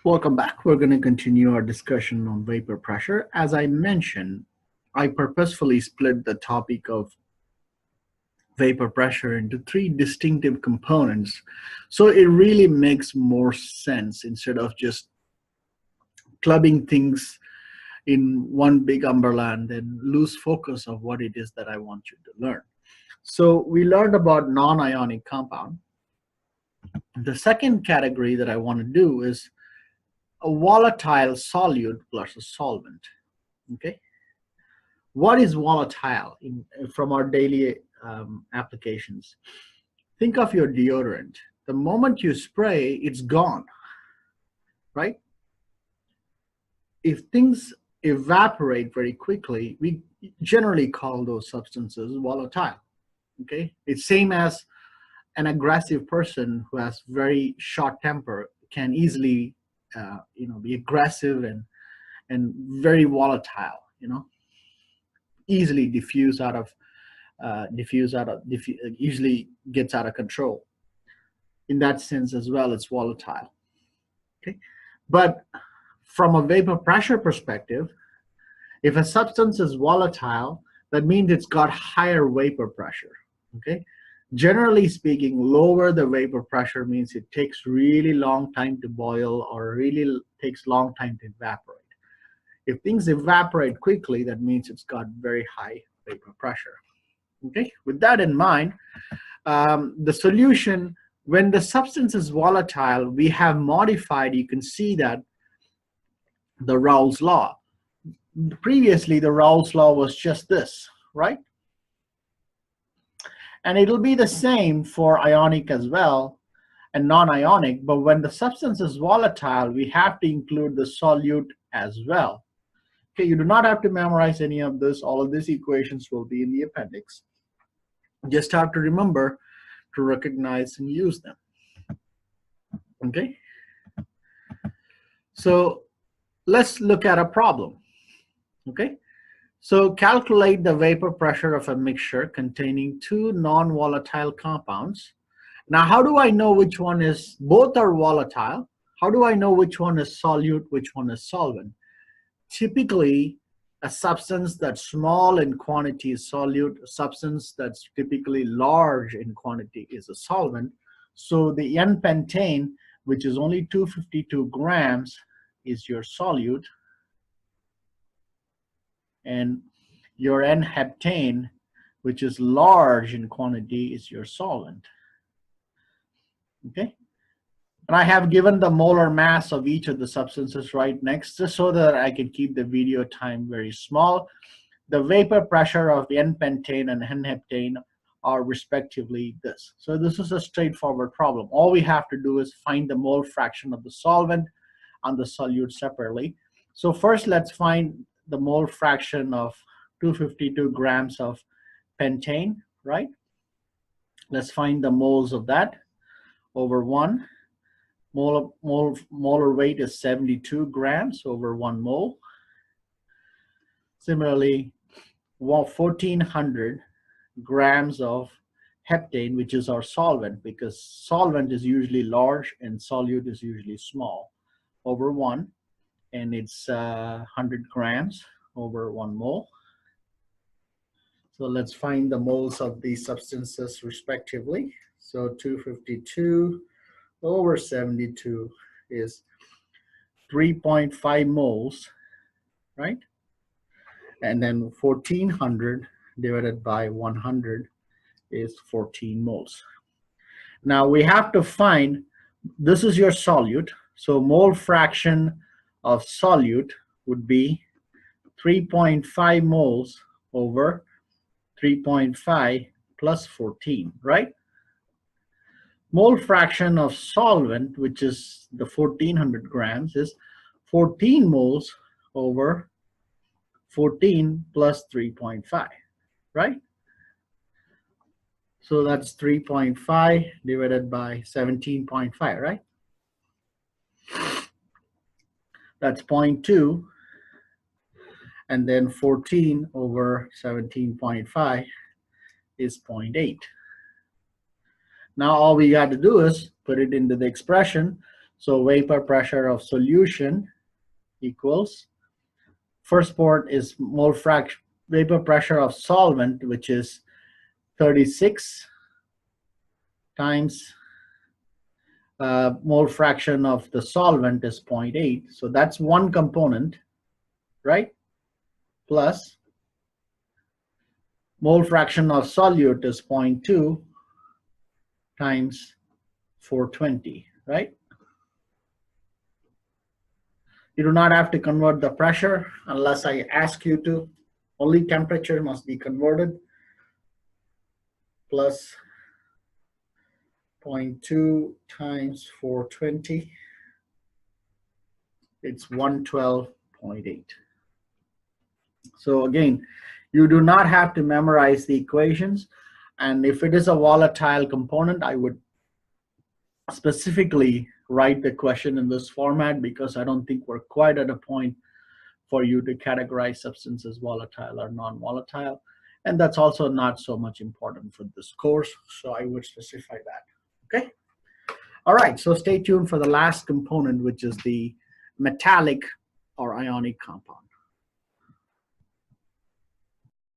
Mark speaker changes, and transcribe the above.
Speaker 1: Welcome back. We're going to continue our discussion on vapor pressure. As I mentioned, I purposefully split the topic of vapor pressure into three distinctive components. So it really makes more sense instead of just clubbing things in one big umbrella and then lose focus of what it is that I want you to learn. So we learned about non-ionic compound. The second category that I want to do is a volatile solute plus a solvent. Okay, what is volatile from our daily applications? Think of your deodorant. The moment you spray, it's gone, right? If things evaporate very quickly, we generally call those substances volatile. Okay, it's same as an aggressive person who has very short temper can easily be aggressive and very volatile, easily usually gets out of control. In that sense as well, it's volatile. Okay, but from a vapor pressure perspective, if a substance is volatile, that means it's got higher vapor pressure. Okay, generally speaking, lower the vapor pressure means it takes really long time to boil or really takes long time to evaporate. If things evaporate quickly, that means it's got very high vapor pressure. Okay, with that in mind, the solution, when the substance is volatile, we have modified, you can see that, the Raoult's law. Previously, the Raoult's law was just this, right? And it'll be the same for ionic as well and non-ionic, but when the substance is volatile, we have to include the solute as well. Okay, you do not have to memorize any of this. All of these equations will be in the appendix. Just have to remember to recognize and use them. Okay, so let's look at a problem. Okay, so calculate the vapor pressure of a mixture containing two non-volatile compounds. Now, how do I know which one is, both are volatile? How do I know which one is solute, which one is solvent? Typically, a substance that's small in quantity is solute. A substance that's typically large in quantity is a solvent. So the N-pentane, which is only 252 grams, is your solute. And your N-heptane, which is large in quantity, is your solvent. Okay, and I have given the molar mass of each of the substances right next, just so that I can keep the video time very small. The vapor pressure of the N-pentane and N-heptane are respectively this. So this is a straightforward problem. All we have to do is find the mole fraction of the solvent and the solute separately. So first, let's find the mole fraction of 252 grams of pentane, right? Let's find the moles of that over 1. Molar weight is 72 grams over 1 mole. Similarly, 1,400 grams of heptane, which is our solvent, because solvent is usually large and solute is usually small, over 1. And it's 100 grams over 1 mole. So let's find the moles of these substances respectively. So 252 over 72 is 3.5 moles, right? And then 1,400 divided by 100 is 14 moles. Now we have to find, this is your solute, so mole fraction of solute would be 3.5 moles over 3.5 plus 14, right? Mole fraction of solvent, which is the 1,400 grams, is 14 moles over 14 plus 3.5, right? So that's 3.5 divided by 17.5, right? That's 0.2, and then 14 over 17.5 is 0.8. Now all we got to do is put it into the expression. So vapor pressure of solution equals, first part is mole fraction, vapor pressure of solvent, which is 36 times mole fraction of the solvent is 0.8. So that's one component, right? Plus mole fraction of solute is 0.2 times 420, right? You do not have to convert the pressure unless I ask you to. Only temperature must be converted. Plus 0.2 times 420, it's 112.8. So again, you do not have to memorize the equations. And if it is a volatile component, I would specifically write the question in this format, because I don't think we're quite at a point for you to categorize substances volatile or non-volatile. And that's also not so much important for this course, so I would specify that, okay? All right, so stay tuned for the last component, which is the metallic or ionic compound.